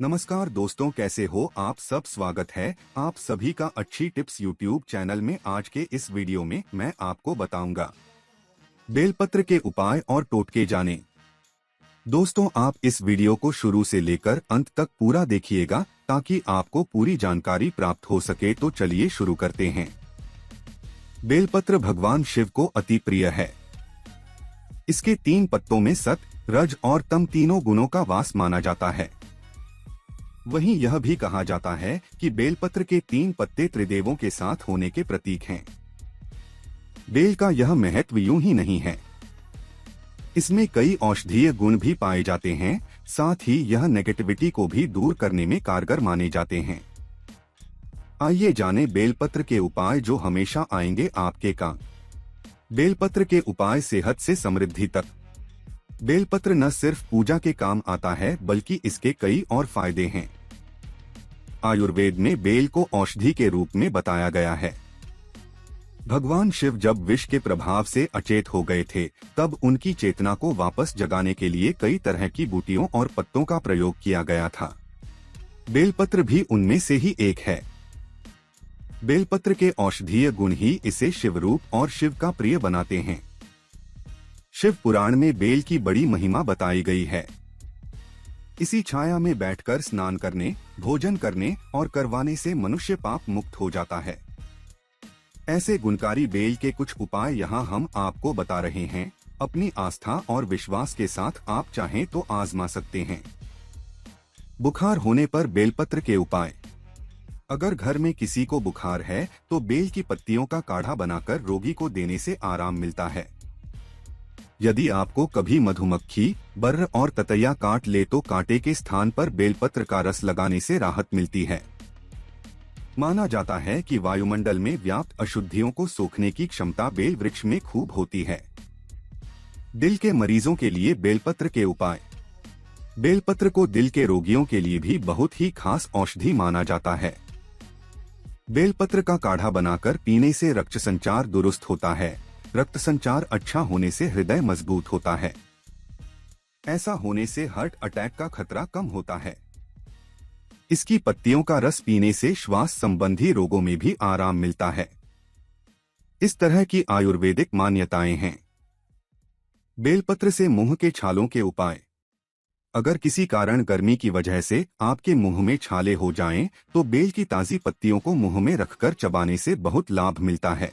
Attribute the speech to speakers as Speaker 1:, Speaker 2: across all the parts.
Speaker 1: नमस्कार दोस्तों, कैसे हो आप सब। स्वागत है आप सभी का अच्छी टिप्स यूट्यूब चैनल में। आज के इस वीडियो में मैं आपको बताऊंगा बेलपत्र के उपाय और टोटके जाने। दोस्तों, आप इस वीडियो को शुरू से लेकर अंत तक पूरा देखिएगा ताकि आपको पूरी जानकारी प्राप्त हो सके। तो चलिए शुरू करते हैं। बेलपत्र भगवान शिव को अति प्रिय है। इसके 3 पत्तों में सत, रज और तम तीनों गुणों का वास माना जाता है। वहीं यह भी कहा जाता है कि बेलपत्र के 3 पत्ते त्रिदेवों के साथ होने के प्रतीक हैं। बेल का यह महत्व यूं ही नहीं है, इसमें कई औषधीय गुण भी पाए जाते हैं। साथ ही यह नेगेटिविटी को भी दूर करने में कारगर माने जाते हैं। आइए जाने बेलपत्र के उपाय जो हमेशा आएंगे आपके काम। बेलपत्र के उपाय सेहत से समृद्धि तक। बेलपत्र न सिर्फ पूजा के काम आता है बल्कि इसके कई और फायदे हैं। आयुर्वेद में बेल को औषधि के रूप में बताया गया है। भगवान शिव जब विष के प्रभाव से अचेत हो गए थे, तब उनकी चेतना को वापस जगाने के लिए कई तरह की बूटियों और पत्तों का प्रयोग किया गया था। बेलपत्र भी उनमें से ही एक है। बेलपत्र के औषधीय गुण ही इसे शिवरूप और शिव का प्रिय बनाते हैं। शिव पुराण में बेल की बड़ी महिमा बताई गई है। इसी छाया में बैठकर स्नान करने, भोजन करने और करवाने से मनुष्य पाप मुक्त हो जाता है। ऐसे गुणकारी बेल के कुछ उपाय यहाँ हम आपको बता रहे हैं। अपनी आस्था और विश्वास के साथ आप चाहें तो आजमा सकते हैं। बुखार होने पर बेलपत्र के उपाय। अगर घर में किसी को बुखार है तो बेल की पत्तियों का काढ़ा बनाकर रोगी को देने से आराम मिलता है। यदि आपको कभी मधुमक्खी, बर्र और ततैया काट ले तो कांटे के स्थान पर बेलपत्र का रस लगाने से राहत मिलती है। माना जाता है कि वायुमंडल में व्याप्त अशुद्धियों को सोखने की क्षमता बेल वृक्ष में खूब होती है। दिल के मरीजों के लिए बेलपत्र के उपाय। बेलपत्र को दिल के रोगियों के लिए भी बहुत ही खास औषधि माना जाता है। बेलपत्र का काढ़ा बनाकर पीने से रक्त संचार दुरुस्त होता है। रक्त संचार अच्छा होने से हृदय मजबूत होता है। ऐसा होने से हार्ट अटैक का खतरा कम होता है। इसकी पत्तियों का रस पीने से श्वास संबंधी रोगों में भी आराम मिलता है। इस तरह की आयुर्वेदिक मान्यताएं हैं। बेलपत्र से मुंह के छालों के उपाय। अगर किसी कारण गर्मी की वजह से आपके मुंह में छाले हो जाएं, तो बेल की ताजी पत्तियों को मुंह में रखकर चबाने से बहुत लाभ मिलता है।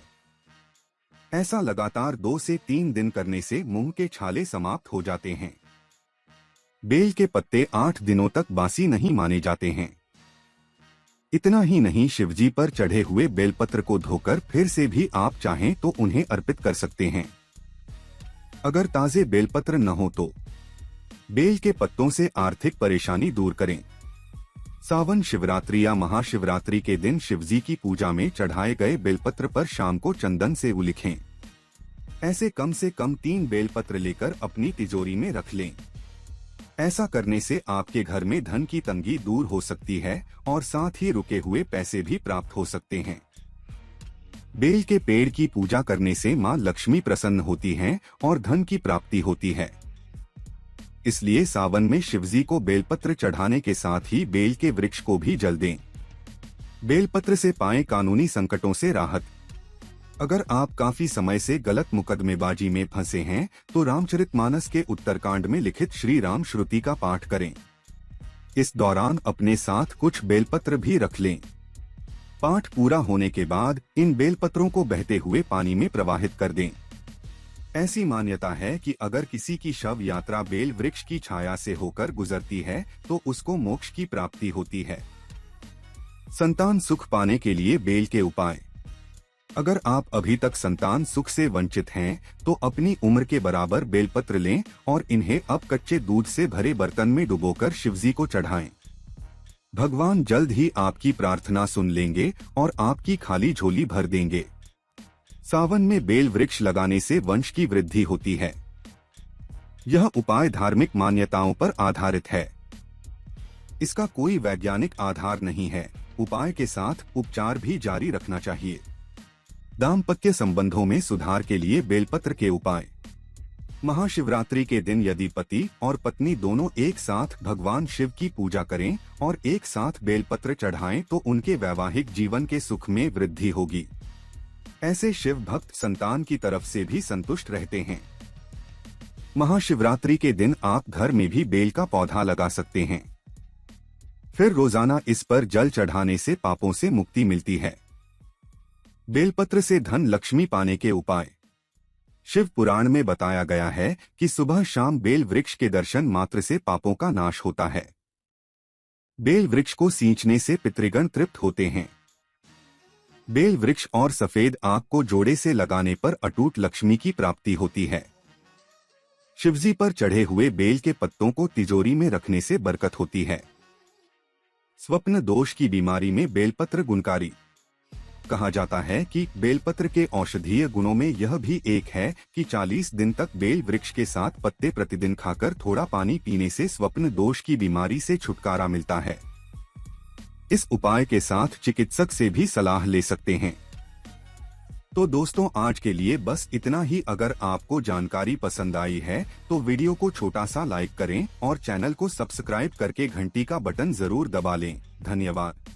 Speaker 1: ऐसा लगातार 2 से 3 दिन करने से मुंह के छाले समाप्त हो जाते हैं। बेल के पत्ते 8 दिनों तक बासी नहीं माने जाते हैं। इतना ही नहीं, शिवजी पर चढ़े हुए बेलपत्र को धोकर फिर से भी आप चाहें तो उन्हें अर्पित कर सकते हैं। अगर ताजे बेलपत्र न हो तो बेल के पत्तों से आर्थिक परेशानी दूर करें। सावन शिवरात्रि या महाशिवरात्रि के दिन शिवजी की पूजा में चढ़ाए गए बेलपत्र पर शाम को चंदन से उलिखें। ऐसे कम से कम 3 बेलपत्र लेकर अपनी तिजोरी में रख लें। ऐसा करने से आपके घर में धन की तंगी दूर हो सकती है और साथ ही रुके हुए पैसे भी प्राप्त हो सकते हैं। बेल के पेड़ की पूजा करने से मां लक्ष्मी प्रसन्न होती हैं और धन की प्राप्ति होती है। इसलिए सावन में शिवजी को बेलपत्र चढ़ाने के साथ ही बेल के वृक्ष को भी जल दें। बेलपत्र से पाएं कानूनी संकटों से राहत। अगर आप काफी समय से गलत मुकदमेबाजी में फंसे हैं तो रामचरितमानस के उत्तरकांड में लिखित श्री राम श्रुति का पाठ करें। इस दौरान अपने साथ कुछ बेलपत्र भी रख लें। पाठ पूरा होने के बाद इन बेलपत्रों को बहते हुए पानी में प्रवाहित कर दें। ऐसी मान्यता है कि अगर किसी की शव यात्रा बेल वृक्ष की छाया से होकर गुजरती है तो उसको मोक्ष की प्राप्ति होती है। संतान सुख पाने के लिए बेल के उपाय। अगर आप अभी तक संतान सुख से वंचित हैं तो अपनी उम्र के बराबर बेलपत्र लें और इन्हें अब कच्चे दूध से भरे बर्तन में डुबोकर शिवजी को चढ़ाएं। भगवान जल्द ही आपकी प्रार्थना सुन लेंगे और आपकी खाली झोली भर देंगे। सावन में बेल वृक्ष लगाने से वंश की वृद्धि होती है। यह उपाय धार्मिक मान्यताओं पर आधारित है। इसका कोई वैज्ञानिक आधार नहीं है। उपाय के साथ उपचार भी जारी रखना चाहिए। दाम्पत्य संबंधों में सुधार के लिए बेलपत्र के उपाय। महाशिवरात्रि के दिन यदि पति और पत्नी दोनों एक साथ भगवान शिव की पूजा करें और एक साथ बेलपत्र चढ़ाएं तो उनके वैवाहिक जीवन के सुख में वृद्धि होगी। ऐसे शिव भक्त संतान की तरफ से भी संतुष्ट रहते हैं। महाशिवरात्रि के दिन आप घर में भी बेल का पौधा लगा सकते हैं। फिर रोजाना इस पर जल चढ़ाने से पापों से मुक्ति मिलती है। बेलपत्र से धन लक्ष्मी पाने के उपाय। शिव पुराण में बताया गया है कि सुबह शाम बेल वृक्ष के दर्शन मात्र से पापों का नाश होता है। बेल वृक्ष को सींचने से पितृगण तृप्त होते हैं। बेल वृक्ष और सफेद आग को जोड़े से लगाने पर अटूट लक्ष्मी की प्राप्ति होती है। शिवजी पर चढ़े हुए बेल के पत्तों को तिजोरी में रखने से बरकत होती है। स्वप्न दोष की बीमारी में बेलपत्र गुणकारी। कहा जाता है कि बेलपत्र के औषधीय गुणों में यह भी एक है कि 40 दिन तक बेल वृक्ष के साथ पत्ते प्रतिदिन खाकर थोड़ा पानी पीने से स्वप्न दोष की बीमारी से छुटकारा मिलता है। इस उपाय के साथ चिकित्सक से भी सलाह ले सकते हैं। तो दोस्तों, आज के लिए बस इतना ही। अगर आपको जानकारी पसंद आई है तो वीडियो को छोटा सा लाइक करें और चैनल को सब्सक्राइब करके घंटी का बटन जरूर दबा लें। धन्यवाद।